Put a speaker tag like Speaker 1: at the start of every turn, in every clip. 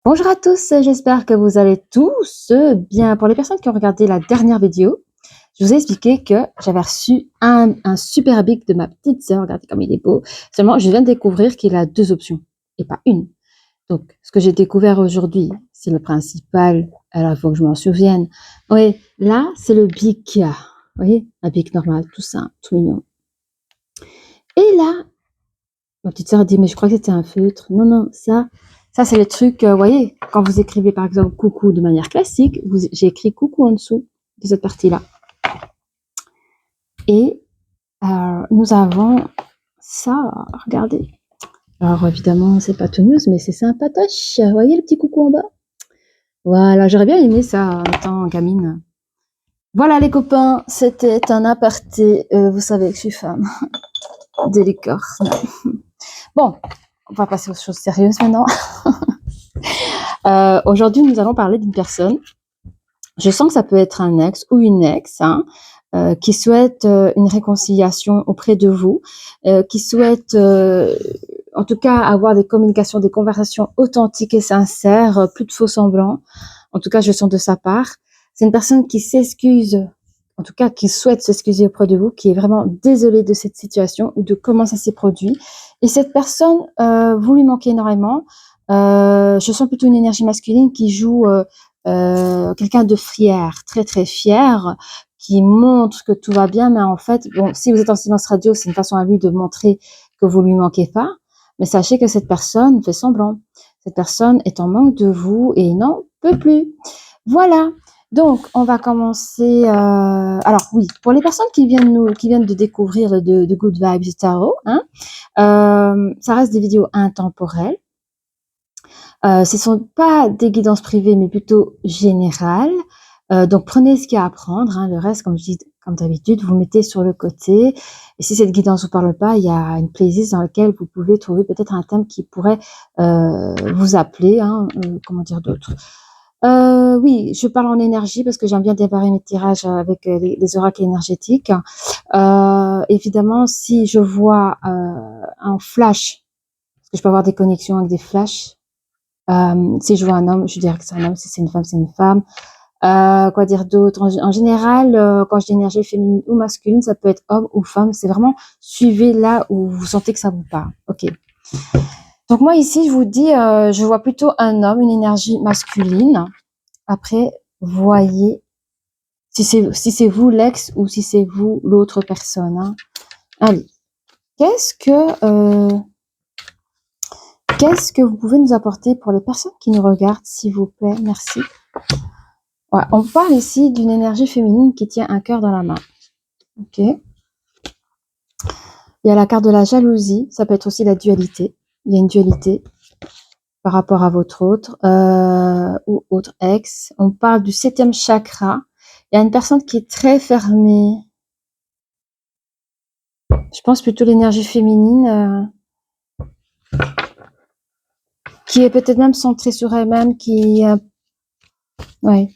Speaker 1: Bonjour à tous, j'espère que vous allez tous bien. Pour les personnes qui ont regardé la dernière vidéo, je vous ai expliqué que j'avais reçu un super bic de ma petite sœur. Regardez comme il est beau. Seulement, je viens de découvrir qu'il a deux options et pas une. Donc, ce que j'ai découvert aujourd'hui, c'est le principal. Alors, il faut que je m'en souvienne. Oui, là, c'est le bic. Vous voyez, un bic normal, tout simple, tout mignon. Et là, ma petite sœur dit, mais je crois que c'était un feutre. Non, non, ça c'est le truc, vous voyez, quand vous écrivez par exemple coucou de manière classique, j'ai écrit coucou en dessous de cette partie-là. Et nous avons ça, regardez. Alors évidemment, c'est pas tout news, mais c'est sympatoche. Vous voyez le petit coucou en bas? Voilà, j'aurais bien aimé ça en étant gamine. Voilà les copains, c'était un aparté. Vous savez que je suis femme des licornes. Bon, on va passer aux choses sérieuses maintenant. Aujourd'hui, nous allons parler d'une personne. Je sens que ça peut être un ex ou une ex qui souhaite une réconciliation auprès de vous, qui souhaite en tout cas avoir des communications, des conversations authentiques et sincères, plus de faux semblants. En tout cas, je sens de sa part. C'est une personne qui s'excuse, en tout cas qui souhaite s'excuser auprès de vous, qui est vraiment désolée de cette situation ou de comment ça s'est produit. Et cette personne, vous lui manquez énormément. Je sens plutôt une énergie masculine qui joue quelqu'un de fier, très très fier, qui montre que tout va bien, mais en fait, bon, si vous êtes en silence radio, c'est une façon à lui de montrer que vous lui manquez pas, mais sachez que cette personne fait semblant. Cette personne est en manque de vous et n'en peut plus. Voilà. Donc, on va commencer. Alors oui, pour les personnes qui viennent de découvrir de Good Vibes Tarot, hein, ça reste des vidéos intemporelles. Ce ne sont pas des guidances privées, mais plutôt générales. Donc, prenez ce qu'il y a à prendre. Hein. Le reste, comme je dis, comme d'habitude, vous mettez sur le côté. Et si cette guidance ne vous parle pas, il y a une playlist dans laquelle vous pouvez trouver peut-être un thème qui pourrait vous appeler. Hein, comment dire d'autre oui, je parle en énergie parce que j'aime bien démarrer mes tirages avec les oracles énergétiques. Évidemment, si je vois un flash, parce que je peux avoir des connexions avec des flashs, si je vois un homme, je dirais que c'est un homme. Si c'est une femme, c'est une femme. Quoi dire d'autre? En général, quand je dis énergie féminine ou masculine, ça peut être homme ou femme. C'est vraiment suivez là où vous sentez que ça vous parle. Ok. Donc moi ici, je vous dis, je vois plutôt un homme, une énergie masculine. Après, voyez si c'est vous l'ex ou si c'est vous l'autre personne. Hein. Allez, qu'est-ce que vous pouvez nous apporter pour les personnes qui nous regardent, s'il vous plaît? Merci. Ouais, on parle ici d'une énergie féminine qui tient un cœur dans la main. Ok. Il y a la carte de la jalousie, ça peut être aussi la dualité. Il y a une dualité par rapport à votre autre ou autre ex. On parle du 7e chakra. Il y a une personne qui est très fermée. Je pense plutôt l'énergie féminine qui est peut-être même centrée sur elle-même, ouais,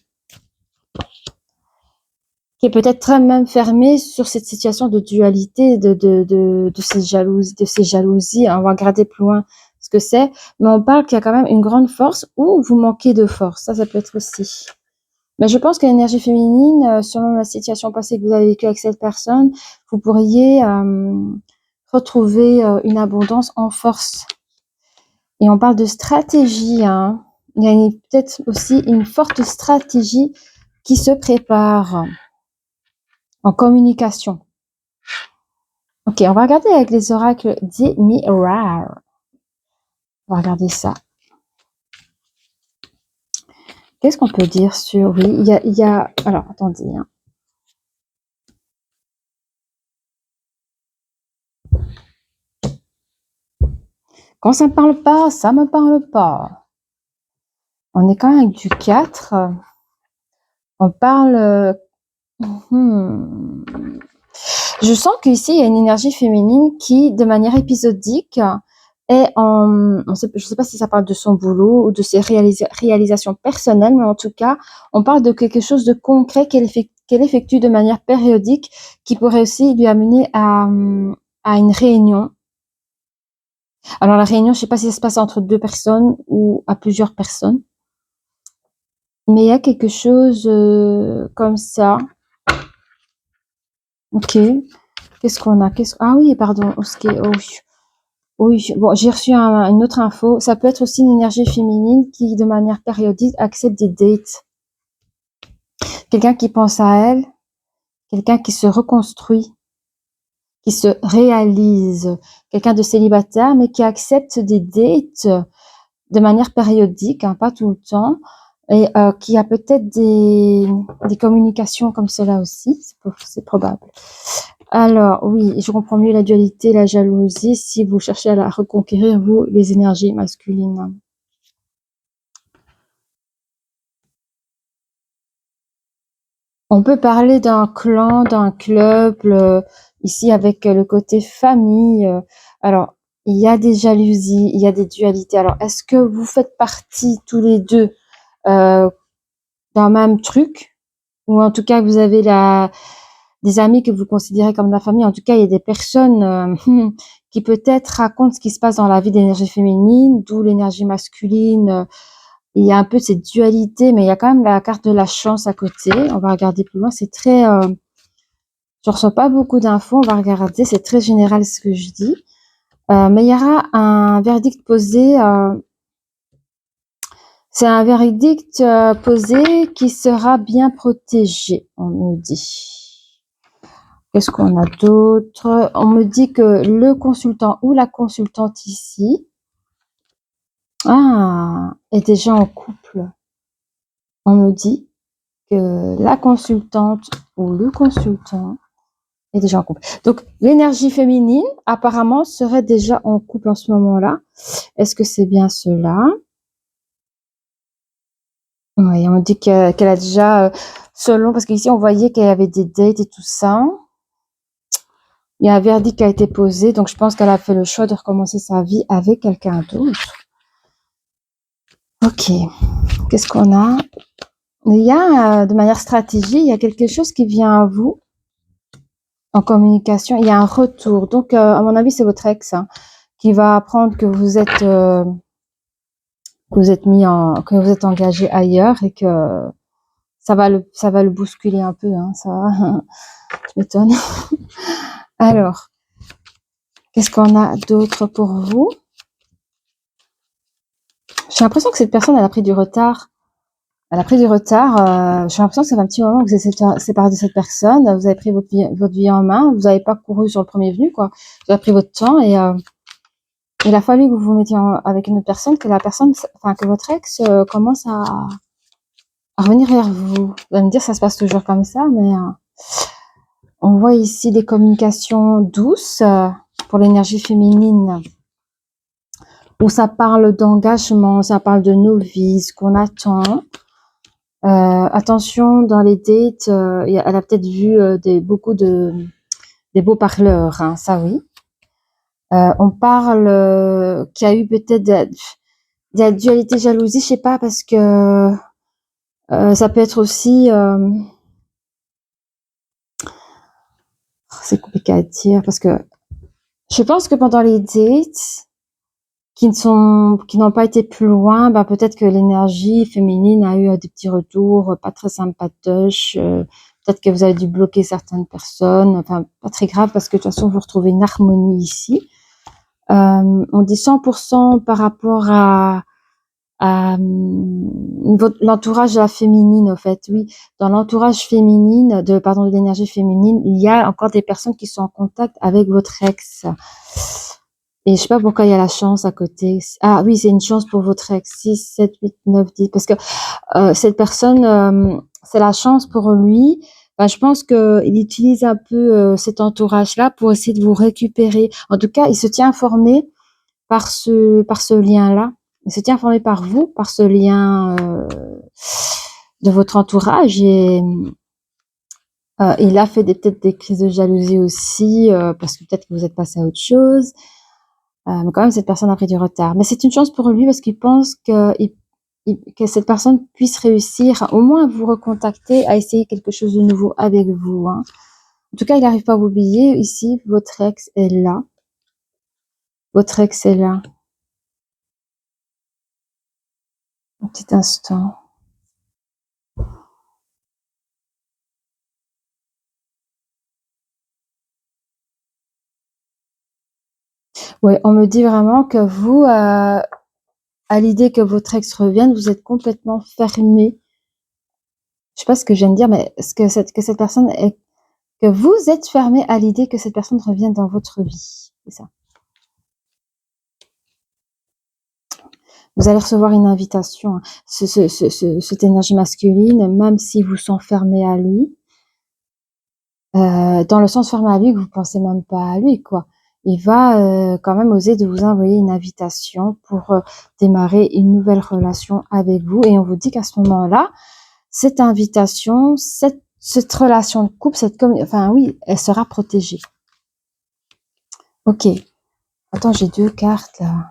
Speaker 1: qui est peut-être très même fermée sur cette situation de dualité, de ces jalousies. On va regarder plus loin ce que c'est, mais on parle qu'il y a quand même une grande force ou vous manquez de force. Ça peut être aussi. Mais je pense que l'énergie féminine, selon la situation passée que vous avez vécue avec cette personne, vous pourriez retrouver une abondance en force. Et on parle de stratégie. Hein. Il y a peut-être aussi une forte stratégie qui se prépare en communication. Ok, on va regarder avec les oracles des Mirror. On va regarder ça. Qu'est-ce qu'on peut dire sur... Oui, il y a... Alors, attendez. Hein. Quand ça ne me parle pas, ça ne me parle pas. On est quand même avec du 4. On parle... Je sens qu'ici, il y a une énergie féminine qui, de manière épisodique, est en... je ne sais pas si ça parle de son boulot ou de ses réalisations personnelles, mais en tout cas, on parle de quelque chose de concret qu'elle effectue de manière périodique qui pourrait aussi lui amener à une réunion. Alors la réunion, je sais pas si ça se passe entre 2 personnes ou à plusieurs personnes, mais il y a quelque chose comme ça. Ok. Qu'est-ce qu'on a? Ah oui, pardon. Oh, oui. Bon, j'ai reçu une autre info. Ça peut être aussi une énergie féminine qui, de manière périodique, accepte des dates. Quelqu'un qui pense à elle, quelqu'un qui se reconstruit, qui se réalise, quelqu'un de célibataire, mais qui accepte des dates de manière périodique, hein, pas tout le temps, et qui a peut-être des communications comme cela aussi, c'est probable. Alors, oui, je comprends mieux la dualité, la jalousie, si vous cherchez à la reconquérir, vous, les énergies masculines. On peut parler d'un clan, d'un club, ici avec le côté famille. Alors, il y a des jalousies, il y a des dualités. Alors, est-ce que vous faites partie tous les deux euh, d'un même truc? Ou en tout cas, vous avez des amis que vous considérez comme de la famille. En tout cas, il y a des personnes qui peut-être racontent ce qui se passe dans la vie d'énergie féminine, d'où l'énergie masculine. Il y a un peu cette dualité, mais il y a quand même la carte de la chance à côté. On va regarder plus loin. C'est très... je reçois pas beaucoup d'infos. On va regarder. C'est très général ce que je dis. Mais il y aura un verdict posé. C'est un verdict posé qui sera bien protégé, on me dit. Qu'est-ce qu'on a d'autre? On me dit que le consultant ou la consultante ici est déjà en couple. On me dit que la consultante ou le consultant est déjà en couple. Donc, l'énergie féminine, apparemment, serait déjà en couple en ce moment-là. Est-ce que c'est bien cela? Oui, on me dit qu'elle a déjà, selon, parce qu'ici, on voyait qu'il y avait des dates et tout ça. Il y a un verdict qui a été posé, donc je pense qu'elle a fait le choix de recommencer sa vie avec quelqu'un d'autre. Ok, qu'est-ce qu'on a? Il y a, de manière stratégique, il y a quelque chose qui vient à vous en communication. Il y a un retour. Donc, à mon avis, c'est votre ex qui va apprendre que vous êtes que vous êtes engagé ailleurs et que ça va le bousculer un peu. Ça, je m'étonne. Alors, qu'est-ce qu'on a d'autre pour vous? J'ai l'impression que cette personne, elle a pris du retard. Elle a pris du retard. J'ai l'impression que ça fait un petit moment que vous êtes séparé de cette personne. Vous avez pris votre vie en main. Vous n'avez pas couru sur le premier venu, quoi. Vous avez pris votre temps et il a fallu que vous vous mettiez avec une autre personne, que que votre ex commence à revenir vers vous. Vous allez me dire, ça se passe toujours comme ça, mais on voit ici des communications douces pour l'énergie féminine, où ça parle d'engagement, ça parle de novice, qu'on attend. Attention, dans les dates, elle a peut-être vu des beaux parleurs, ça oui. On parle qu'il y a eu peut-être de la dualité jalousie, je sais pas, parce que ça peut être aussi... c'est compliqué à dire, parce que je pense que pendant les dates qui n'ont pas été plus loin, peut-être que l'énergie féminine a eu des petits retours pas très sympatoches. Peut-être que vous avez dû bloquer certaines personnes. Enfin, pas très grave, parce que de toute façon, vous retrouvez une harmonie ici. On dit 100% par rapport à l'entourage de la féminine, en fait, oui. Dans l'entourage féminine, de l'énergie féminine, il y a encore des personnes qui sont en contact avec votre ex. Et je sais pas pourquoi il y a la chance à côté. Ah oui, c'est une chance pour votre ex. 6, 7, 8, 9, 10. Parce que cette personne, c'est la chance pour lui. Je pense qu'il utilise un peu cet entourage-là pour essayer de vous récupérer. En tout cas, il se tient informé par ce lien-là. Il se tient informé par vous, par ce lien de votre entourage. Et il a fait peut-être des crises de jalousie aussi, parce que peut-être que vous êtes passé à autre chose. Mais quand même, cette personne a pris du retard. Mais c'est une chance pour lui, parce qu'il pense que cette personne puisse réussir au moins à vous recontacter, à essayer quelque chose de nouveau avec vous. En tout cas, il n'arrive pas à vous oublier. Ici, votre ex est là. Votre ex est là. Un petit instant. Oui, on me dit vraiment que vous, à l'idée que votre ex revienne, vous êtes complètement fermé. Je sais pas ce que je viens de dire, mais ce que cette personne est, que vous êtes fermé à l'idée que cette personne revienne dans votre vie. C'est ça. Vous allez recevoir une invitation. Cette énergie masculine, même si vous s'enfermez à lui, dans le sens fermé à lui que vous pensez même pas à lui, quoi. Il va quand même oser de vous envoyer une invitation pour démarrer une nouvelle relation avec vous. Et on vous dit qu'à ce moment-là, cette invitation, cette relation de couple, enfin oui, elle sera protégée. Ok. Attends, j'ai 2 cartes là.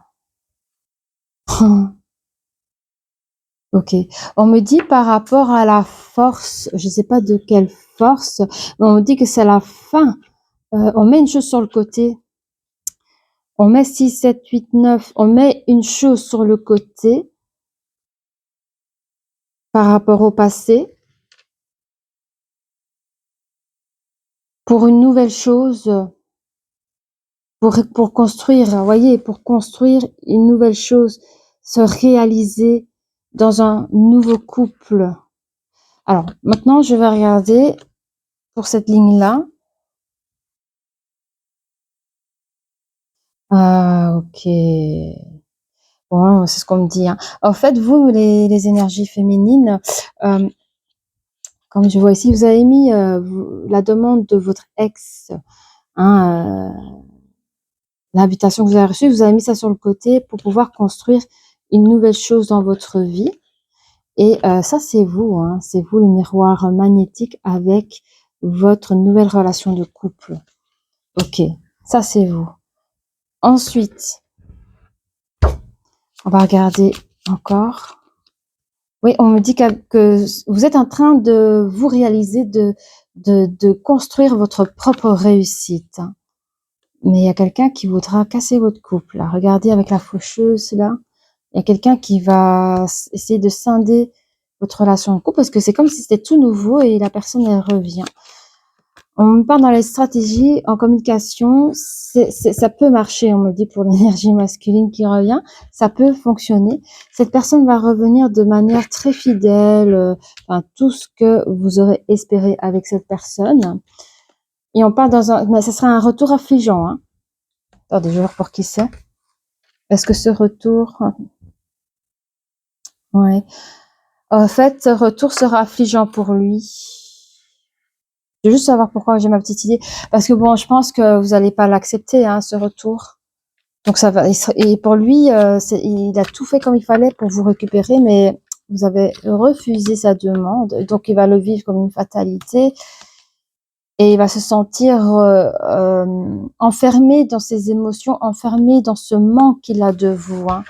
Speaker 1: Ok. On me dit par rapport à la force, je sais pas de quelle force, mais on me dit que c'est la fin. On met une chose sur le côté. On met 6, 7, 8, 9. On met une chose sur le côté par rapport au passé pour une nouvelle chose, pour construire, vous voyez, pour construire une nouvelle chose, se réaliser dans un nouveau couple. Alors, maintenant, je vais regarder pour cette ligne-là. Ah, ok. Bon, c'est ce qu'on me dit. Hein. En fait, vous, les énergies féminines, comme je vois ici, vous avez mis la demande de votre ex, hein, l'invitation que vous avez reçue, vous avez mis ça sur le côté pour pouvoir construire une nouvelle chose dans votre vie. Et ça, c'est vous, hein, c'est vous le miroir magnétique avec votre nouvelle relation de couple. Ok, ça c'est vous. Ensuite, on va regarder encore. Oui, on me dit que vous êtes en train de vous réaliser, de construire votre propre réussite. Mais il y a quelqu'un qui voudra casser votre couple. Là. Regardez avec la faucheuse, là. Il y a quelqu'un qui va essayer de scinder votre relation de couple parce que c'est comme si c'était tout nouveau et la personne, elle revient. On me parle dans les stratégies en communication, ça peut marcher, on me dit, pour l'énergie masculine qui revient, ça peut fonctionner. Cette personne va revenir de manière très fidèle, enfin, tout ce que vous aurez espéré avec cette personne. Et on parle mais ce sera un retour affligeant, hein. Attendez, je vais voir pour qui c'est. Est-ce que ce retour, ouais. En fait, ce retour sera affligeant pour lui. Je veux juste savoir pourquoi j'ai ma petite idée. Parce que bon, je pense que vous n'allez pas l'accepter, hein, ce retour. Donc ça va. Et pour lui, il a tout fait comme il fallait pour vous récupérer, mais vous avez refusé sa demande. Donc il va le vivre comme une fatalité et il va se sentir enfermé dans ses émotions, enfermé dans ce manque qu'il a de vous. Hein.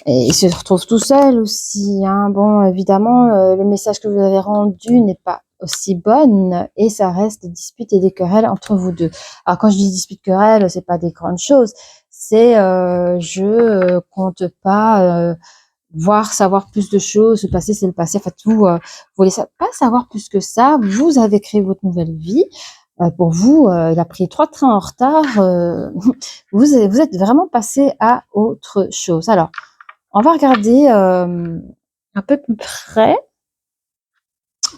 Speaker 1: Et il se retrouve tout seul aussi. Hein. Bon, évidemment, le message que vous avez rendu n'est pas aussi bonne et ça reste des disputes et des querelles entre vous deux. Alors quand je dis disputes querelles, c'est pas des grandes choses. C'est je compte pas savoir plus de choses. Le passé, c'est le passé. Enfin tout, vous voulez pas savoir plus que ça. Vous avez créé votre nouvelle vie. Pour vous, il a pris 3 trains en retard. Vous êtes vraiment passé à autre chose. Alors. On va regarder un peu plus près.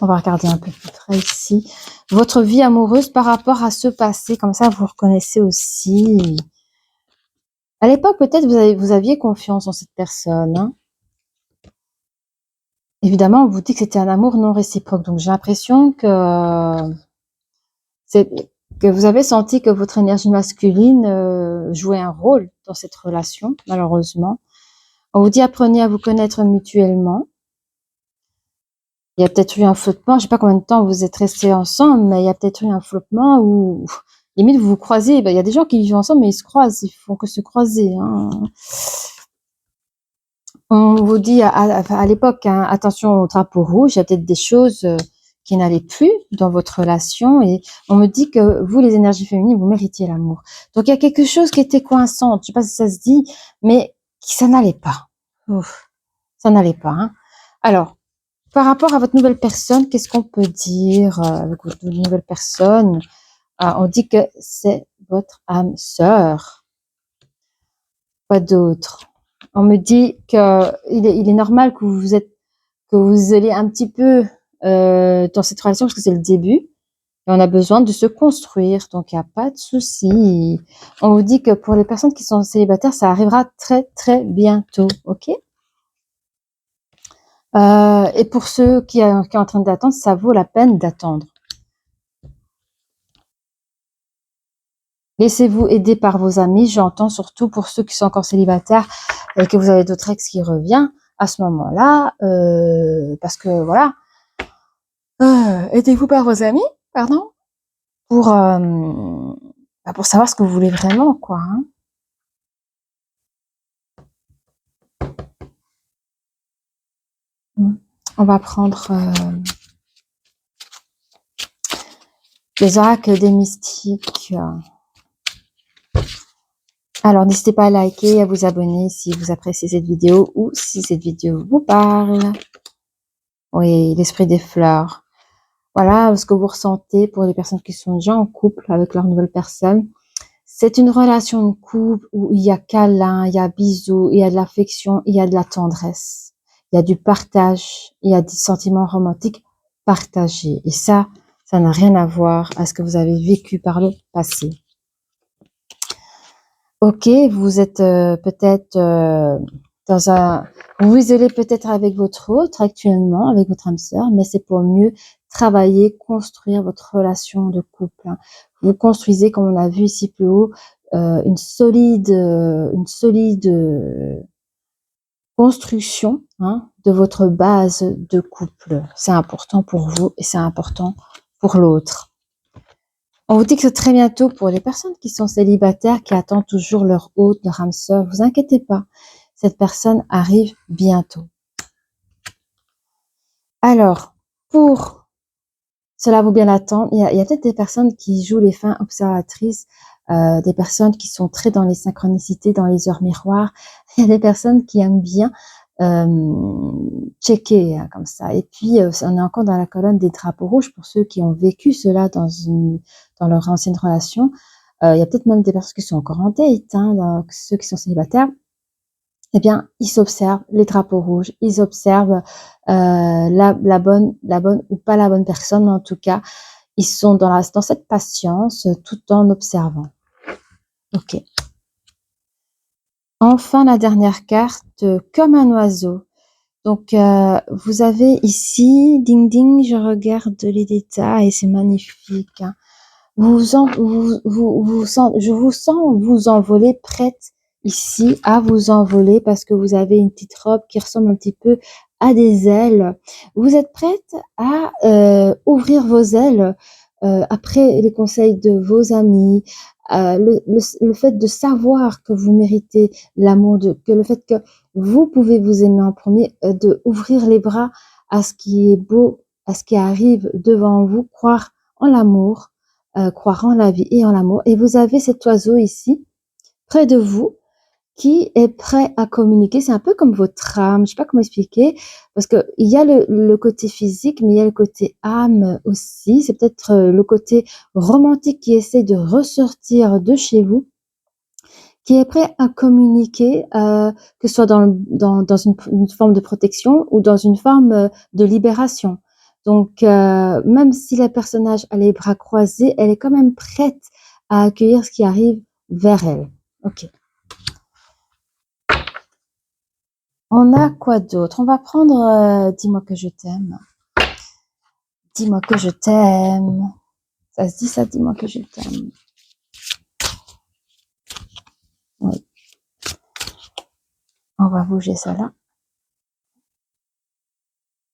Speaker 1: On va regarder un peu plus près ici. Votre vie amoureuse par rapport à ce passé. Comme ça, vous reconnaissez aussi. À l'époque, peut-être, vous aviez confiance en cette personne. Hein. Évidemment, on vous dit que c'était un amour non réciproque. Donc, j'ai l'impression que vous avez senti que votre énergie masculine jouait un rôle dans cette relation, malheureusement. On vous dit apprenez à vous connaître mutuellement. Il y a peut-être eu un flottement, je sais pas combien de temps vous êtes restés ensemble, mais il y a peut-être eu un flottement où limite vous vous croisez. Ben, il y a des gens qui vivent ensemble, mais ils se croisent, ils font que se croiser. Hein. On vous dit à l'époque, hein, attention au drapeau rouge, il y a peut-être des choses qui n'allait plus dans votre relation et on me dit que vous, les énergies féminines, vous méritiez l'amour. Donc, il y a quelque chose qui était coinçant, je sais pas si ça se dit, mais ça n'allait pas. Ouf, ça n'allait pas. Hein. Alors, par rapport à votre nouvelle personne, qu'est-ce qu'on peut dire avec votre nouvelle personne? On dit que c'est votre âme sœur. Pas d'autre. On me dit que il est normal que vous allez un petit peu dans cette relation parce que c'est le début et on a besoin de se construire. Donc il n'y a pas de souci. On vous dit que pour les personnes qui sont célibataires, ça arrivera très très bientôt, ok? Et pour ceux qui sont en train d'attendre, ça vaut la peine d'attendre. Laissez-vous aider par vos amis. J'entends surtout pour ceux qui sont encore célibataires et que vous avez d'autres ex qui reviennent à ce moment-là, parce que voilà, aidez-vous par vos amis, pardon, pour savoir ce que vous voulez vraiment, quoi. Hein. On va prendre les oracles des mystiques. Alors, n'hésitez pas à liker et à vous abonner si vous appréciez cette vidéo ou si cette vidéo vous parle. Oui, l'esprit des fleurs. Voilà ce que vous ressentez pour les personnes qui sont déjà en couple avec leur nouvelle personne. C'est une relation de couple où il y a câlin, il y a bisous, il y a de l'affection, il y a de la tendresse. Il y a du partage, il y a des sentiments romantiques partagés. Et ça n'a rien à voir à ce que vous avez vécu par le passé. Ok, vous êtes peut-être dans un... Vous vous isolez peut-être avec votre autre actuellement, avec votre âme sœur, mais c'est pour mieux travailler, construire votre relation de couple. Hein. Vous construisez, comme on a vu ici plus haut, une solide construction de votre base de couple. C'est important pour vous et c'est important pour l'autre. On vous dit que c'est très bientôt pour les personnes qui sont célibataires, qui attendent toujours leur hôte, leur âme sœur. Vous inquiétez pas, cette personne arrive bientôt. Alors, pour cela vaut bien l'attendre, il y a peut-être des personnes qui jouent les fins observatrices, des personnes qui sont très dans les synchronicités, dans les heures miroirs. Il y a des personnes qui aiment bien checker hein, comme ça. Et puis, on est encore dans la colonne des drapeaux rouges pour ceux qui ont vécu cela dans leur ancienne relation. Il y a peut-être même des personnes qui sont encore en date, hein, donc ceux qui sont célibataires. Eh bien, ils s'observent les drapeaux rouges, ils observent la bonne ou pas la bonne personne, mais en tout cas, ils sont dans cette patience tout en observant. Ok. Enfin, la dernière carte, comme un oiseau. Donc, vous avez ici, ding ding, je regarde les détails, c'est magnifique. Hein. Je vous sens vous envoler, prête ici à vous envoler parce que vous avez une petite robe qui ressemble un petit peu à des ailes. Vous êtes prête à ouvrir vos ailes après les conseils de vos amis, le fait de savoir que vous méritez l'amour, que le fait que vous pouvez vous aimer en premier, de ouvrir les bras à ce qui est beau, à ce qui arrive devant vous, croire en l'amour, croire en la vie et en l'amour. Et vous avez cet oiseau ici, près de vous, qui est prêt à communiquer. C'est un peu comme votre âme, je sais pas comment expliquer, parce que il y a le côté physique, mais il y a le côté âme aussi. C'est peut-être le côté romantique qui essaie de ressortir de chez vous, qui est prêt à communiquer, que ce soit dans une forme de protection ou dans une forme de libération. Donc, même si la personnage a les bras croisés, elle est quand même prête à accueillir ce qui arrive vers elle. Ok. On a quoi d'autre? On va prendre dis-moi que je t'aime. Dis-moi que je t'aime. Ça se dit ça, dis-moi que je t'aime. Oui. On va bouger ça là.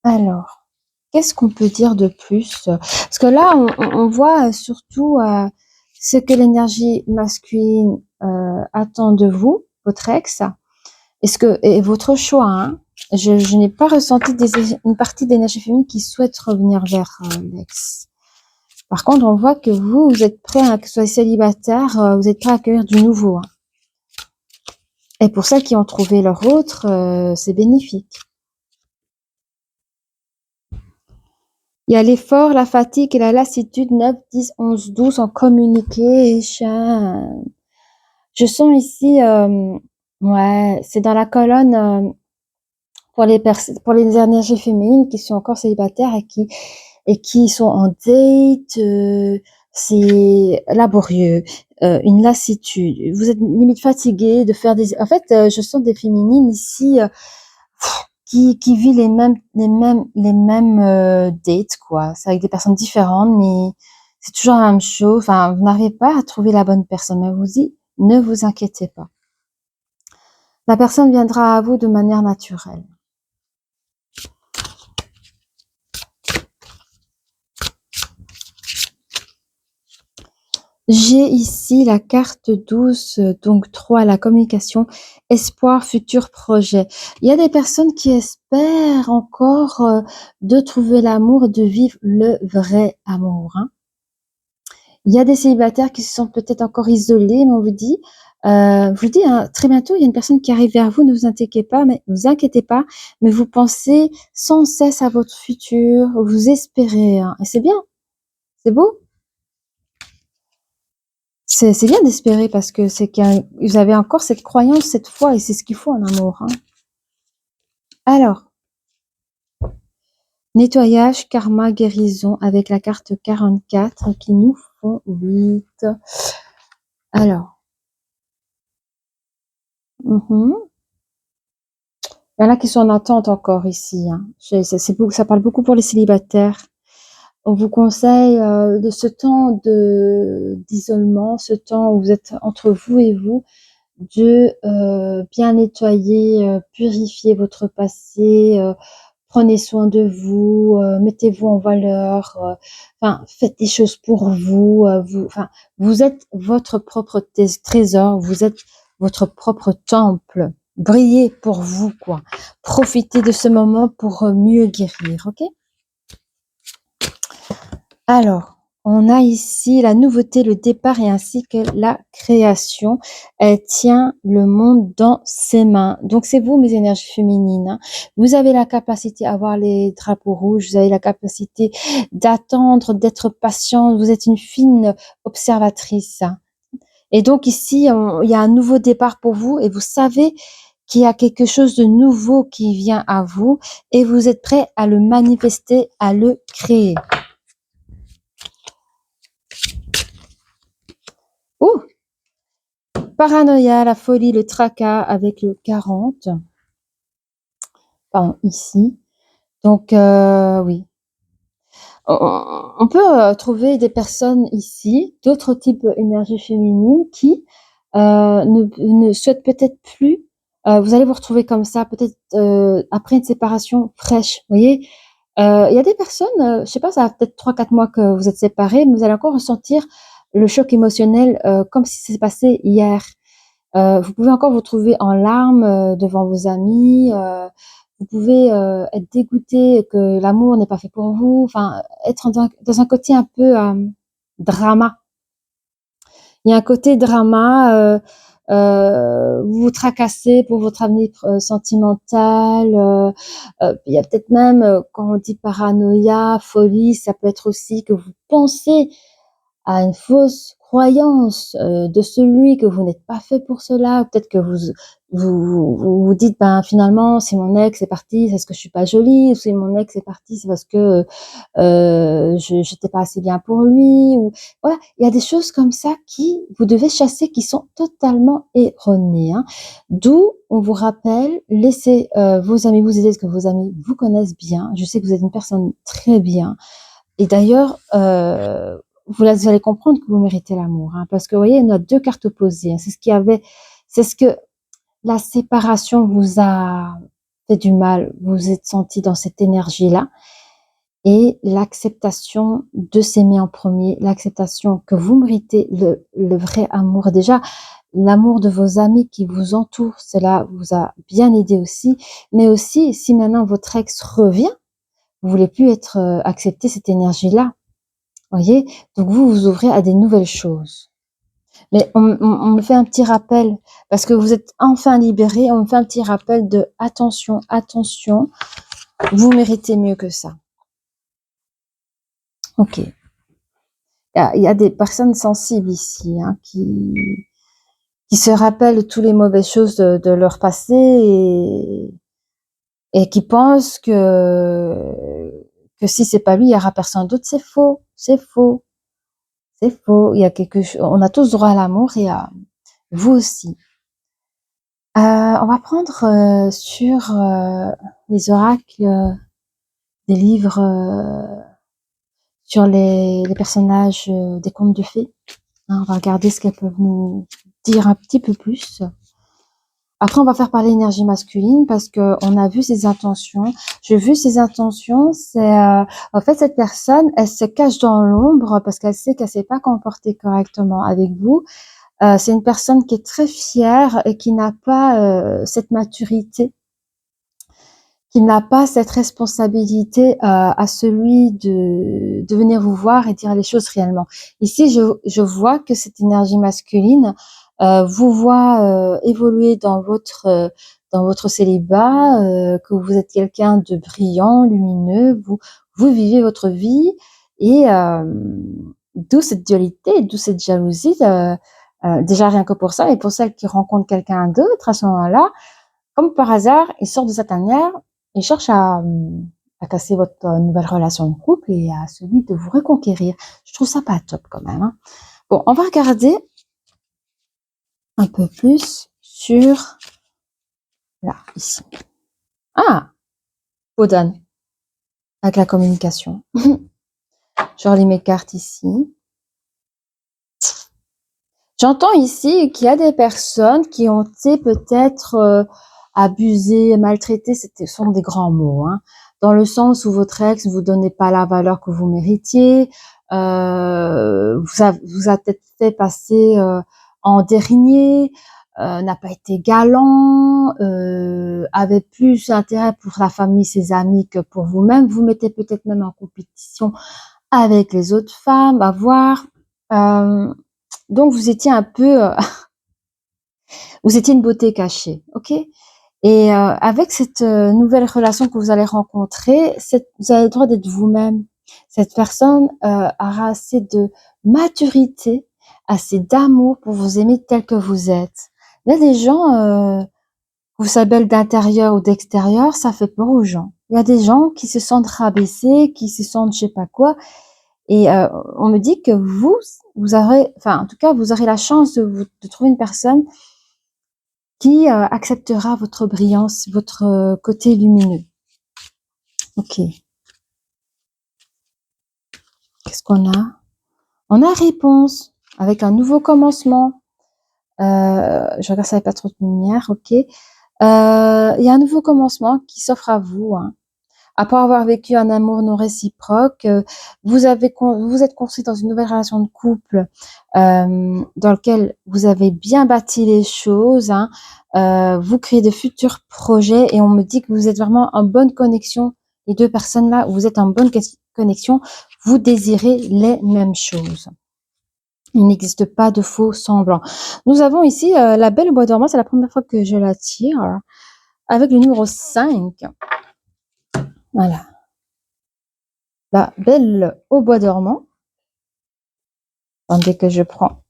Speaker 1: Alors, qu'est-ce qu'on peut dire de plus? Parce que là, on voit surtout ce que l'énergie masculine attend de vous, votre ex, et votre choix. Hein. Je n'ai pas ressenti une partie d'énergie féminine qui souhaite revenir vers l'ex. Par contre, on voit que vous êtes prêt, que vous soyez célibataire, vous êtes prêt à accueillir du nouveau. Hein. Et pour celles qui ont trouvé leur autre, c'est bénéfique. Il y a l'effort, la fatigue et la lassitude, 9, 10, 11, 12 en communication. Je sens ici, ouais, c'est dans la colonne pour les énergies féminines qui sont encore célibataires et qui sont en date, c'est laborieux, une lassitude. Vous êtes limite fatigué de faire des... En fait, je sens des féminines ici qui vivent les mêmes dates, quoi. C'est avec des personnes différentes, mais c'est toujours la même chose. Enfin, vous n'arrivez pas à trouver la bonne personne. Mais vous dit, ne vous inquiétez pas. La personne viendra à vous de manière naturelle. J'ai ici la carte 12, donc 3, la communication, espoir, futur projet. Il y a des personnes qui espèrent encore de trouver l'amour, de vivre le vrai amour. Hein. Il y a des célibataires qui se sont peut-être encore isolés, mais on vous dit, hein, très bientôt, il y a une personne qui arrive vers vous, ne vous inquiétez pas, mais vous pensez sans cesse à votre futur, vous espérez, hein, et c'est bien, c'est beau. C'est bien d'espérer parce que c'est que vous avez encore cette croyance, cette foi, et c'est ce qu'il faut en amour. Hein. Alors, nettoyage, karma, guérison avec la carte 44 qui nous font 8. Alors, il y en a qui sont en attente encore ici. Hein. Ça parle beaucoup pour les célibataires. On vous conseille de ce temps d'isolement, ce temps où vous êtes entre vous et vous, de bien nettoyer, purifier votre passé, prenez soin de vous, mettez-vous en valeur, faites des choses pour vous, vous êtes votre propre trésor, vous êtes votre propre temple. Brillez pour vous, quoi. Profitez de ce moment pour mieux guérir, ok? Alors, on a ici la nouveauté, le départ et ainsi que la création. Elle tient le monde dans ses mains. Donc, c'est vous, mes énergies féminines. Hein. Vous avez la capacité à voir les drapeaux rouges. Vous avez la capacité d'attendre, d'être patiente. Vous êtes une fine observatrice. Hein. Et donc, ici, il y a un nouveau départ pour vous et vous savez qu'il y a quelque chose de nouveau qui vient à vous et vous êtes prêt à le manifester, à le créer. Oh, paranoïa, la folie, le tracas avec le 40. Pardon, ici. Donc, oui. On peut trouver des personnes ici, d'autres types d'énergie féminine qui ne souhaitent peut-être plus. Vous allez vous retrouver comme ça, peut-être après une séparation fraîche. Vous voyez, il y a des personnes, je sais pas, ça va peut-être 3-4 mois que vous êtes séparés, mais vous allez encore ressentir le choc émotionnel comme si c'était passé hier. Vous pouvez encore vous trouver en larmes devant vos amis. Vous pouvez être dégoûté que l'amour n'est pas fait pour vous. Enfin, être dans un côté un peu drama. Il y a un côté drama. Vous vous tracassez pour votre avenir sentimental. Il y a peut-être même, quand on dit paranoïa, folie, ça peut être aussi que vous pensez à une fausse croyance de celui que vous n'êtes pas fait pour cela. Peut-être que vous dites, ben finalement, si mon ex est parti, c'est parce que je suis pas jolie, ou si mon ex est parti, c'est parce que je j'étais pas assez bien pour lui. Ou voilà, il y a des choses comme ça qui vous devez chasser, qui sont totalement erronées. Hein. D'où on vous rappelle, laissez vos amis vous aider, parce que vos amis vous connaissent bien. Je sais que vous êtes une personne très bien. Et d'ailleurs, vous allez comprendre que vous méritez l'amour, hein, parce que vous voyez, il y a 2 cartes opposées. Hein, c'est ce que la séparation vous a fait du mal. Vous vous êtes senti dans cette énergie-là, et l'acceptation de s'aimer en premier, l'acceptation que vous méritez le vrai amour. Déjà, l'amour de vos amis qui vous entourent, cela vous a bien aidé aussi. Mais aussi, si maintenant votre ex revient, vous voulez plus être accepter cette énergie-là, voyez. Donc vous vous ouvrez à des nouvelles choses. Mais on me fait un petit rappel parce que vous êtes enfin libéré. On me fait un petit rappel de attention, attention. Vous méritez mieux que ça. Ok. Il y a des personnes sensibles ici hein, qui se rappellent toutes les mauvaises choses de leur passé et qui pensent que si c'est pas lui, il y aura personne d'autre. C'est faux, c'est faux, c'est faux. Il y a quelque chose. On a tous droit à l'amour et à vous aussi. On va prendre sur les oracles des livres sur les personnages des contes de fées. Hein, on va regarder ce qu'elles peuvent nous dire un petit peu plus. Après, on va faire parler l'énergie masculine parce que on a vu ses intentions. J'ai vu ses intentions. C'est en fait cette personne, elle se cache dans l'ombre parce qu'elle sait qu'elle s'est pas comportée correctement avec vous. C'est une personne qui est très fière et qui n'a pas cette maturité, qui n'a pas cette responsabilité à celui de venir vous voir et dire les choses réellement. Ici, je vois que cette énergie masculine vous voit évoluer dans votre célibat, que vous êtes quelqu'un de brillant, lumineux, vous vivez votre vie et d'où cette dualité, d'où cette jalousie. Déjà rien que pour ça, et pour celles qui rencontrent quelqu'un d'autre à ce moment-là, comme par hasard, il sort de sa tanière, il cherche à casser votre nouvelle relation de couple et à celui de vous reconquérir. Je trouve ça pas top quand même. Hein. Bon, on va regarder un peu plus sur là, ici. Ah, Wodan, avec la communication. Je relis mes cartes ici. J'entends ici qu'il y a des personnes qui ont été peut-être abusées, maltraitées, ce sont des grands mots, hein, dans le sens où votre ex ne vous donnait pas la valeur que vous méritiez, vous a peut-être fait passer en dernier, n'a pas été galant, avait plus intérêt pour la famille, ses amis que pour vous-même, vous mettez peut-être même en compétition avec les autres femmes, à voir. Donc vous étiez un peu, vous étiez une beauté cachée, ok. Et avec cette nouvelle relation que vous allez rencontrer, vous avez le droit d'être vous-même. Cette personne aura assez de maturité, assez d'amour pour vous aimer tel que vous êtes. Il y a des gens, vous savez, belle d'intérieur ou d'extérieur, ça fait peur aux gens. Il y a des gens qui se sentent rabaissés, qui se sentent je sais pas quoi. Et on me dit que vous aurez, enfin en tout cas, vous aurez la chance de trouver une personne qui acceptera votre brillance, votre côté lumineux. Ok. Qu'est-ce qu'on a? On a réponse avec un nouveau commencement. Je regarde ça avec pas trop de lumière. Ok. Il y a un nouveau commencement qui s'offre à vous. Hein. Après avoir vécu un amour non réciproque, vous êtes construit dans une nouvelle relation de couple dans lequel vous avez bien bâti les choses. Hein, vous créez de futurs projets et on me dit que vous êtes vraiment en bonne connexion. Les deux personnes-là, vous êtes en bonne connexion. Vous désirez les mêmes choses. Il n'existe pas de faux semblants. Nous avons ici la belle au bois dormant. C'est la première fois que je la tire. Avec le numéro 5. Voilà. La belle au bois dormant. Dès que je prends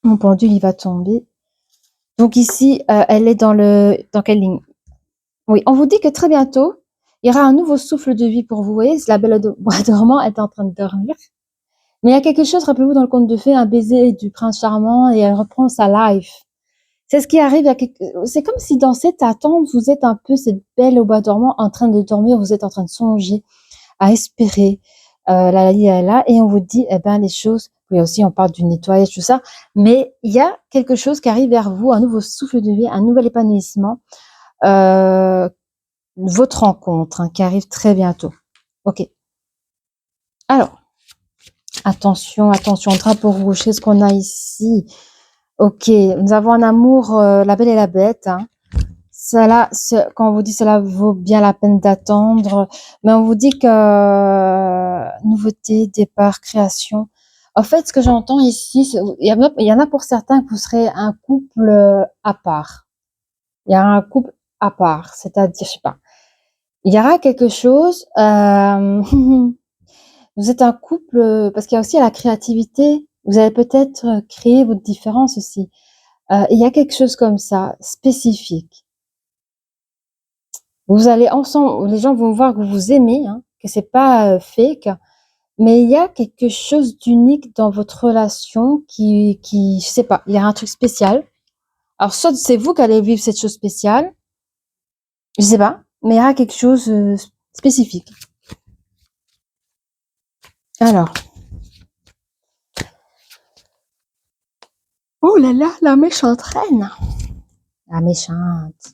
Speaker 1: mon pendule, il va tomber. Donc ici, elle est dans quelle ligne? Oui, on vous dit que très bientôt, il y aura un nouveau souffle de vie pour vous. Vous voyez, la belle au bois dormant est en train de dormir. Mais il y a quelque chose, rappelez-vous, dans le conte de fées, un baiser du prince charmant et elle reprend sa life. C'est ce qui arrive. C'est comme si dans cette attente, vous êtes un peu cette belle au bois dormant en train de dormir, vous êtes en train de songer, à espérer la vie est là et on vous dit eh ben les choses, oui aussi on parle du nettoyage tout ça, mais il y a quelque chose qui arrive vers vous, un nouveau souffle de vie, un nouvel épanouissement, votre rencontre hein, qui arrive très bientôt. Ok. Alors attention, drapeau rouge, qu'est-ce qu'on a ici? Ok, nous avons un amour, la belle et la bête. Hein. Cela, quand on vous dit cela vaut bien la peine d'attendre, mais on vous dit que nouveauté, départ, création. En fait, ce que j'entends ici, il y en a pour certains que vous serez un couple à part. Il y a un couple à part, c'est-à-dire, je sais pas, il y aura quelque chose. Vous êtes un couple parce qu'il y a aussi la créativité. Vous allez peut-être créer votre différence aussi. Il y a quelque chose comme ça, spécifique. Vous allez ensemble, les gens vont voir que vous vous aimez, hein, que c'est pas fake, mais il y a quelque chose d'unique dans votre relation je sais pas, il y a un truc spécial. Alors, soit c'est vous qui allez vivre cette chose spéciale, je sais pas, mais il y aura quelque chose spécifique. Alors, oh là là, la méchante reine. La méchante.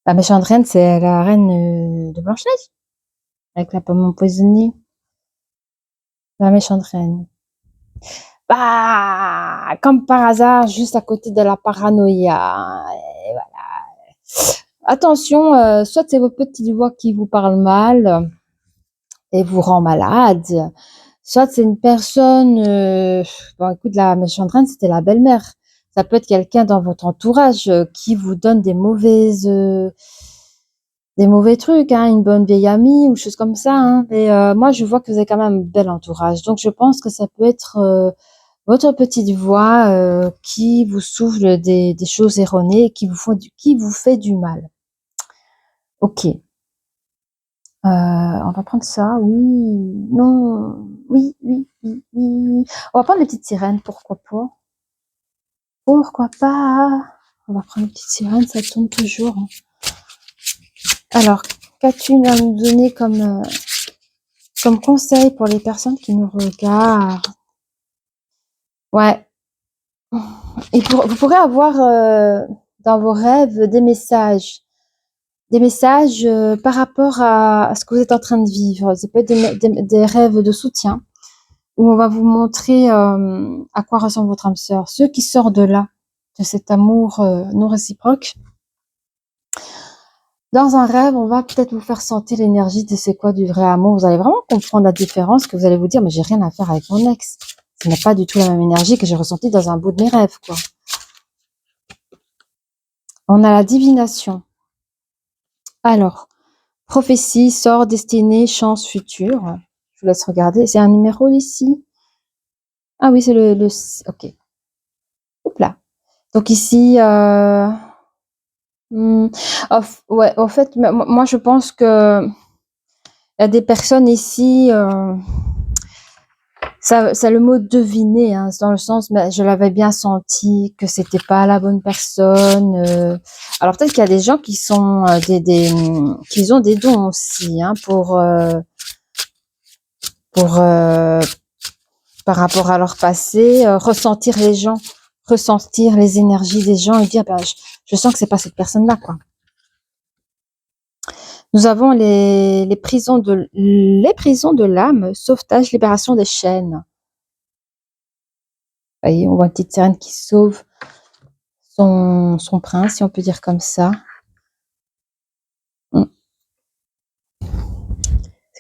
Speaker 1: La méchante reine, c'est la reine de Blanche-Neige, avec la pomme empoisonnée. La méchante reine. Bah, comme par hasard, juste à côté de la paranoïa. Et voilà. Attention, soit c'est votre petite voix qui vous parle mal et vous rend malade, soit c'est une personne. Bon, écoute, la méchante reine, c'était la belle-mère. Ça peut être quelqu'un dans votre entourage qui vous donne des mauvais trucs, hein, une bonne vieille amie ou chose comme ça. Hein. Et moi, je vois que vous avez quand même un bel entourage. Donc, je pense que ça peut être votre petite voix qui vous souffle des choses erronées, qui vous fait du mal. Ok. On va prendre ça, oui, non, oui, oui, oui, oui. On va prendre les petites sirènes, pourquoi pas? Pourquoi pas? On va prendre les petites sirènes, ça tombe toujours. Alors, qu'as-tu à nous donner comme conseil pour les personnes qui nous regardent? Ouais. Et vous pourrez avoir dans vos rêves des messages par rapport à ce que vous êtes en train de vivre. Ça peut être des rêves de soutien où on va vous montrer à quoi ressemble votre âme sœur. Ceux qui sortent de là, de cet amour non réciproque. Dans un rêve, on va peut-être vous faire sentir l'énergie de c'est quoi du vrai amour. Vous allez vraiment comprendre la différence, que vous allez vous dire, mais j'ai rien à faire avec mon ex. Ce n'est pas du tout la même énergie que j'ai ressentie dans un bout de mes rêves, quoi. On a la divination. Alors, prophétie, sort, destinée, chance, futur. Je vous laisse regarder. C'est un numéro ici. Ah oui, c'est le ok. Oups là. Donc ici, ouais, en fait, moi je pense que il y a des personnes ici, ça le mot deviner, hein, dans le sens, mais je l'avais bien senti que c'était pas la bonne personne. Alors peut-être qu'il y a des gens qui sont qui ont des dons aussi, hein, pour par rapport à leur passé, ressentir les gens, ressentir les énergies des gens et dire, je sens que c'est pas cette personne-là, quoi. Nous avons les prisons de l'âme, sauvetage, libération des chaînes. Vous voyez, on voit une petite sirène qui sauve son prince, si on peut dire comme ça. C'est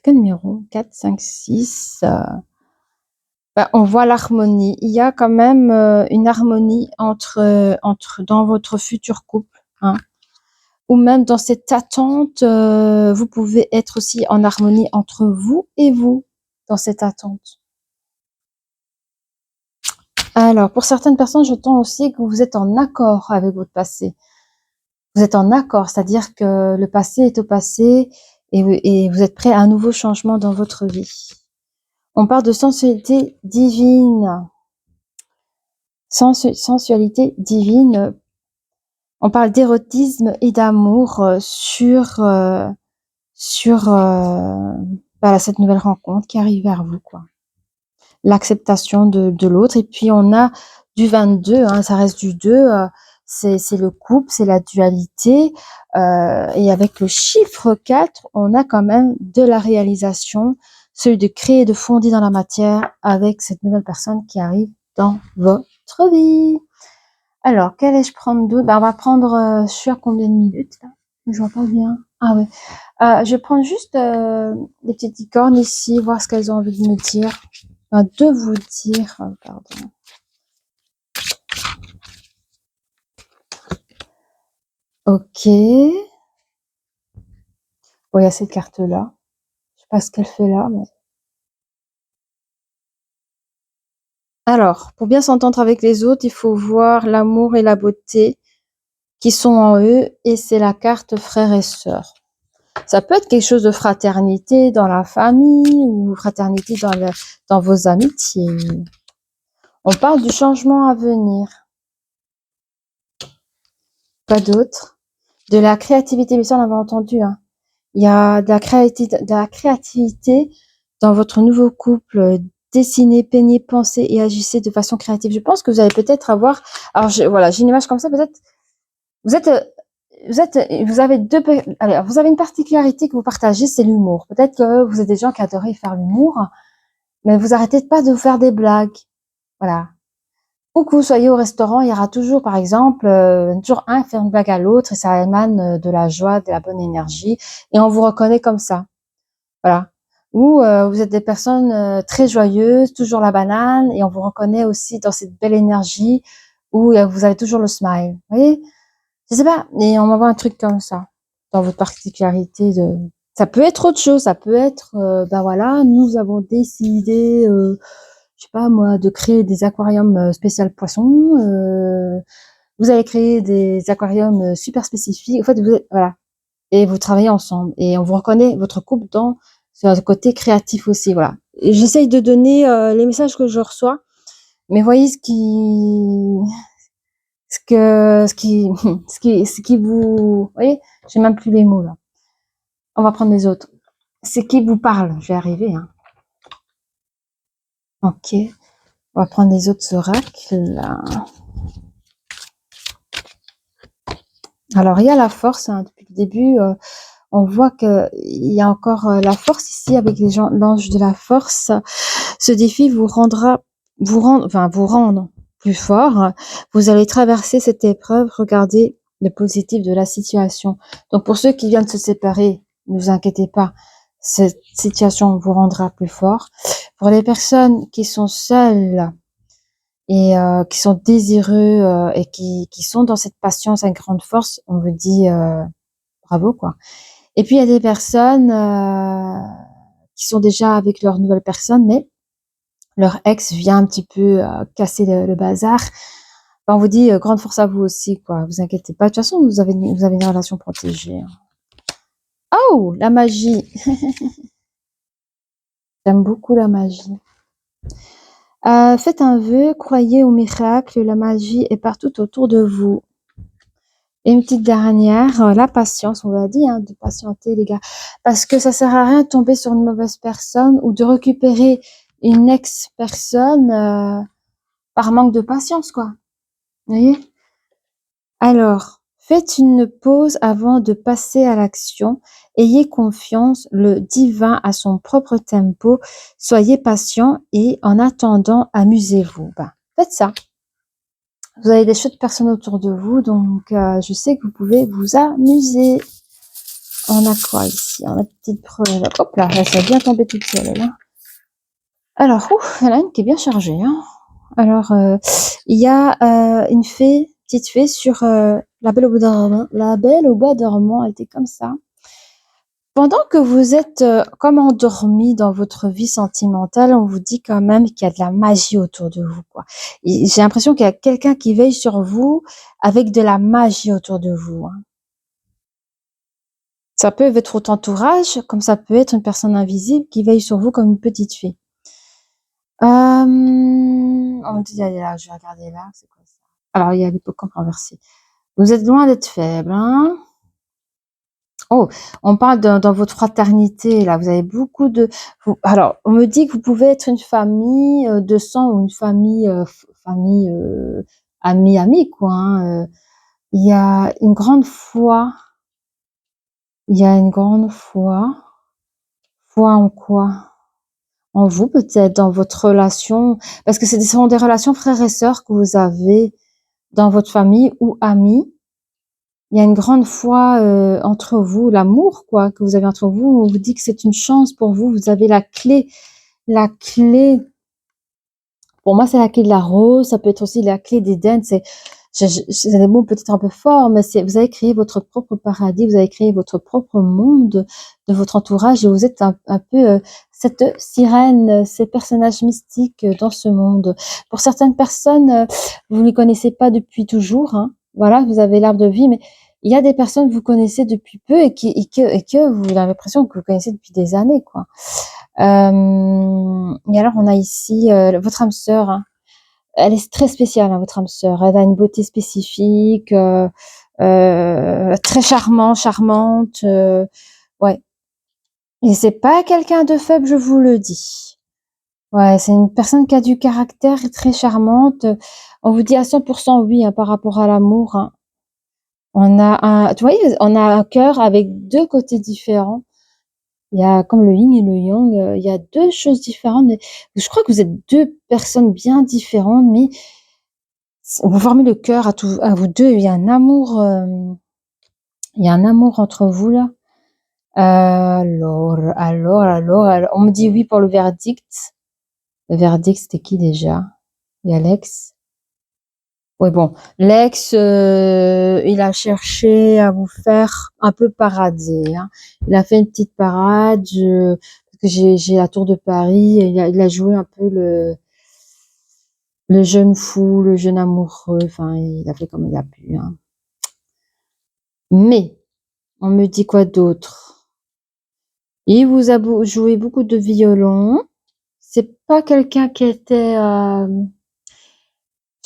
Speaker 1: quel numéro? 4, 5, 6. On voit l'harmonie. Il y a quand même une harmonie entre dans votre futur couple, hein. Ou même dans cette attente, vous pouvez être aussi en harmonie entre vous et vous dans cette attente. Alors, pour certaines personnes, j'entends aussi que vous êtes en accord avec votre passé. Vous êtes en accord, c'est-à-dire que le passé est au passé et vous êtes prêt à un nouveau changement dans votre vie. On parle de sensualité divine. Sensualité divine. On parle d'érotisme et d'amour sur cette nouvelle rencontre qui arrive vers vous, quoi. L'acceptation de l'autre. Et puis, on a du 22, hein, ça reste du 2, c'est le couple, c'est la dualité. Et avec le chiffre 4, on a quand même de la réalisation, celui de créer, de fonder dans la matière avec cette nouvelle personne qui arrive dans votre vie. Alors, quel ai-je prendre d'autre? On va prendre, je suis à combien de minutes là? Je vois pas bien. Ah ouais. Je vais prendre juste les petites licornes ici, voir ce qu'elles ont envie de me dire. Enfin, de vous dire, pardon. Ok. Bon, il y a cette carte-là. Je sais pas ce qu'elle fait là, mais... Alors, pour bien s'entendre avec les autres, il faut voir l'amour et la beauté qui sont en eux, et c'est la carte frère et sœur. Ça peut être quelque chose de fraternité dans la famille ou fraternité dans vos amitiés. On parle du changement à venir. Pas d'autre. De la créativité, mais ça on l'avait entendu. Hein. Il y a de la créativité dans votre nouveau couple. Dessinez, peignez, pensez et agissez de façon créative. Je pense que vous allez peut-être avoir... Alors voilà, j'ai une image comme ça, peut-être... Vous êtes... vous avez allez, vous avez une particularité que vous partagez, c'est l'humour. Peut-être que vous êtes des gens qui adorent faire l'humour, mais vous arrêtez pas de vous faire des blagues. Voilà. Où que vous soyez au restaurant, il y aura toujours, par exemple, toujours un faire une blague à l'autre et ça émane de la joie, de la bonne énergie et on vous reconnaît comme ça. Voilà. Ou vous êtes des personnes très joyeuses, toujours la banane et on vous reconnaît aussi dans cette belle énergie où vous avez toujours le smile. Vous voyez? Je sais pas, et on m'envoie un truc comme ça dans votre particularité de... Ça peut être autre chose, ça peut être, ben voilà, nous avons décidé, je sais pas moi, de créer des aquariums spécial poissons. Vous allez créer des aquariums super spécifiques. En fait, voilà, et vous travaillez ensemble et on vous reconnaît votre couple dans ce côté créatif aussi. Voilà. J'essaye de donner les messages que je reçois, mais voyez ce qui vous voyez, j'ai même plus les mots là. On va prendre les autres. Ce qui vous parle. Je vais arriver. Hein. Ok. On va prendre les autres oracles. Alors, il y a la force. Hein, depuis le début, on voit qu'il y a encore la force ici avec l'ange de la force. Ce défi vous rendre plus fort. Vous allez traverser cette épreuve. Regardez le positif de la situation. Donc, pour ceux qui viennent de se séparer, ne vous inquiétez pas. Cette situation vous rendra plus fort. Pour les personnes qui sont seules, et qui sont désireux et qui sont dans cette patience avec grande force, on vous dit bravo quoi. Et puis il y a des personnes qui sont déjà avec leur nouvelle personne, mais leur ex vient un petit peu casser le bazar. Ben, on vous dit grande force à vous aussi quoi. Vous inquiétez pas. De toute façon vous avez une relation protégée. Oh la magie. J'aime beaucoup la magie. Faites un vœu, croyez au miracle, la magie est partout autour de vous. Et une petite dernière, la patience, on l'a dit, hein, de patienter les gars, parce que ça sert à rien de tomber sur une mauvaise personne ou de récupérer une ex-personne par manque de patience, quoi. Vous voyez? Alors, faites une pause avant de passer à l'action. Ayez confiance, le divin a son propre tempo. Soyez patient et en attendant, amusez-vous. Ben, faites ça. Vous avez des chouettes personnes autour de vous, donc je sais que vous pouvez vous amuser. On a quoi ici? On a une petite preuve. Hop là, elle s'est bien tombée toute seule. Là. Alors, il y en a une qui est bien chargée. Hein. Alors, il y a une fée, petite fée sur la Belle au bois dormant. La Belle au bois dormant, elle était comme ça. Pendant que vous êtes comme endormi dans votre vie sentimentale, on vous dit quand même qu'il y a de la magie autour de vous. Quoi. J'ai l'impression qu'il y a quelqu'un qui veille sur vous avec de la magie autour de vous. Hein. Ça peut être votre entourage, comme ça peut être une personne invisible qui veille sur vous comme une petite fée. On me dit, allez là, je vais regarder là, c'est quoi ça? Alors, il y a l'hippocampe renversé. Vous êtes loin d'être faible, hein? Oh, on parle dans votre fraternité, là, vous avez beaucoup de... alors, on me dit que vous pouvez être une famille de sang ou une famille, amie, quoi. Hein. Il y a une grande foi. Il y a une grande foi. Foi en quoi? en vous, peut-être dans votre relation, parce que ce sont des relations frères et sœurs que vous avez dans votre famille ou amis. Il y a une grande foi entre vous, l'amour quoi que vous avez entre vous. On vous dit que c'est une chance pour vous. Vous avez la clé. La clé, pour moi, c'est la clé de la rose. Ça peut être aussi la clé d'Éden. C'est des mots peut-être un peu forts, mais vous avez créé votre propre paradis. Vous avez créé votre propre monde de votre entourage et vous êtes un peu cette sirène, ces personnages mystiques dans ce monde. Pour certaines personnes, vous ne les connaissez pas depuis toujours, hein. Voilà, vous avez l'arbre de vie, mais il y a des personnes que vous connaissez depuis peu et que vous avez l'impression que vous connaissez depuis des années, quoi. Et alors, on a ici votre âme sœur, hein. Elle est très spéciale, hein, votre âme sœur. Elle a une beauté spécifique, très charmante. Ouais. Et c'est pas quelqu'un de faible, je vous le dis. Ouais, c'est une personne qui a du caractère très charmante. On vous dit à 100% oui, hein, par rapport à l'amour, hein. Tu vois, on a un cœur avec deux côtés différents. Il y a comme le yin et le yang, il y a deux choses différentes, mais je crois que vous êtes deux personnes bien différentes, mais vous formez le cœur à vous deux. Il y a un amour, entre vous là. Alors, on me dit oui pour le verdict. Le verdict, c'était qui déjà? Il y a l'ex. Oui, bon, l'ex, il a cherché à vous faire un peu parader, hein. Il a fait une petite parade, parce que j'ai la Tour de Paris, et il a joué un peu le jeune fou, le jeune amoureux, enfin, il a fait comme il a pu, hein. Mais, on me dit quoi d'autre? Il vous a joué beaucoup de violon. C'est pas quelqu'un qui était,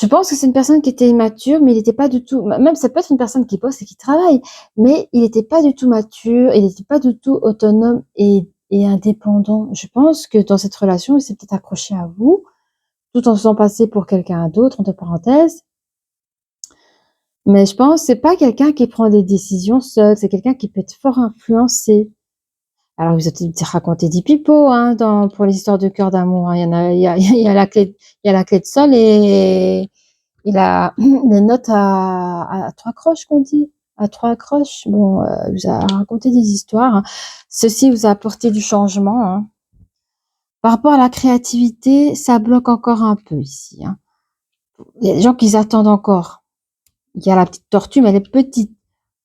Speaker 1: je pense que c'est une personne qui était immature, mais il n'était pas du tout, même ça peut être une personne qui bosse et qui travaille, mais il n'était pas du tout mature, il n'était pas du tout autonome et indépendant. Je pense que dans cette relation, il s'est peut-être accroché à vous, tout en se faisant passer pour quelqu'un d'autre, entre parenthèses. Mais je pense que c'est pas quelqu'un qui prend des décisions seul, c'est quelqu'un qui peut être fort influencé. Alors, vous avez raconté des pipeaux, hein, pour les histoires de cœur d'amour, hein. Il y a la clé, il y a la clé de sol et il a les notes à trois croches qu'on dit, à trois croches. Bon, vous a raconté des histoires, hein. Ceci vous a apporté du changement, hein. Par rapport à la créativité, ça bloque encore un peu ici, hein. Il y a des gens qui attendent encore. Il y a la petite tortue, mais elle est petite.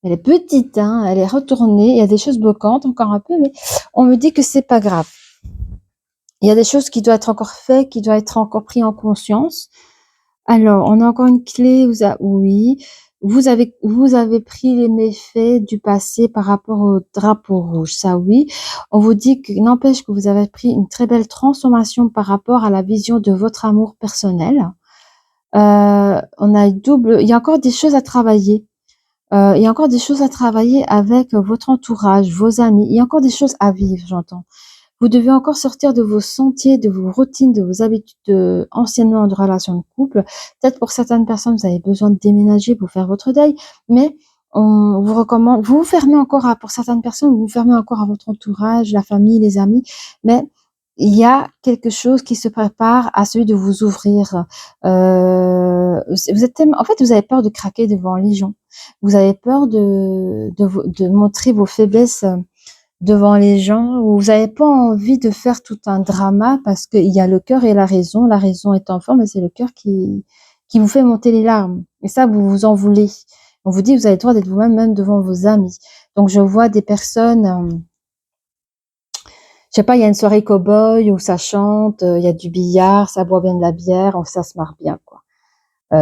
Speaker 1: Elle est petite, hein, elle est retournée. Il y a des choses bloquantes encore un peu, mais on me dit que c'est pas grave. Il y a des choses qui doivent être encore faites, qui doivent être encore prises en conscience. Alors, on a encore une clé. Oui, vous avez pris les méfaits du passé par rapport au drapeau rouge. Ça, oui. On vous dit que n'empêche que vous avez pris une très belle transformation par rapport à la vision de votre amour personnel. On a il y a encore des choses à travailler. Il y a encore des choses à travailler avec votre entourage, vos amis. Il y a encore des choses à vivre, j'entends. Vous devez encore sortir de vos sentiers, de vos routines, de vos habitudes anciennement de relations de couple. Peut-être pour certaines personnes, vous avez besoin de déménager pour faire votre deuil, mais on vous recommande, vous vous fermez encore pour certaines personnes, vous vous fermez encore à votre entourage, la famille, les amis, mais il y a quelque chose qui se prépare à celui de vous ouvrir. Vous êtes en fait, vous avez peur de craquer devant les gens. Vous avez peur de montrer vos faiblesses devant les gens, où vous n'avez pas envie de faire tout un drama parce qu'il y a le cœur et la raison. La raison est en forme, mais c'est le cœur qui vous fait monter les larmes. Et ça, vous vous en voulez. On vous dit, vous avez le droit d'être vous-même, même devant vos amis. Donc, je vois des personnes, je sais pas, il y a une soirée cow-boy où ça chante, il y a du billard, ça boit bien de la bière, ça se marre bien, quoi.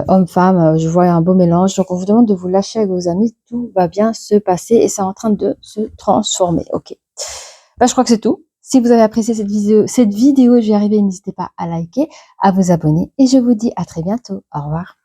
Speaker 1: Homme-femme, je vois un beau mélange. Donc, on vous demande de vous lâcher avec vos amis. Tout va bien se passer et c'est en train de se transformer. Ok. Bah, je crois que c'est tout. Si vous avez apprécié cette vidéo, je vais y arriver. N'hésitez pas à liker, à vous abonner et je vous dis à très bientôt. Au revoir.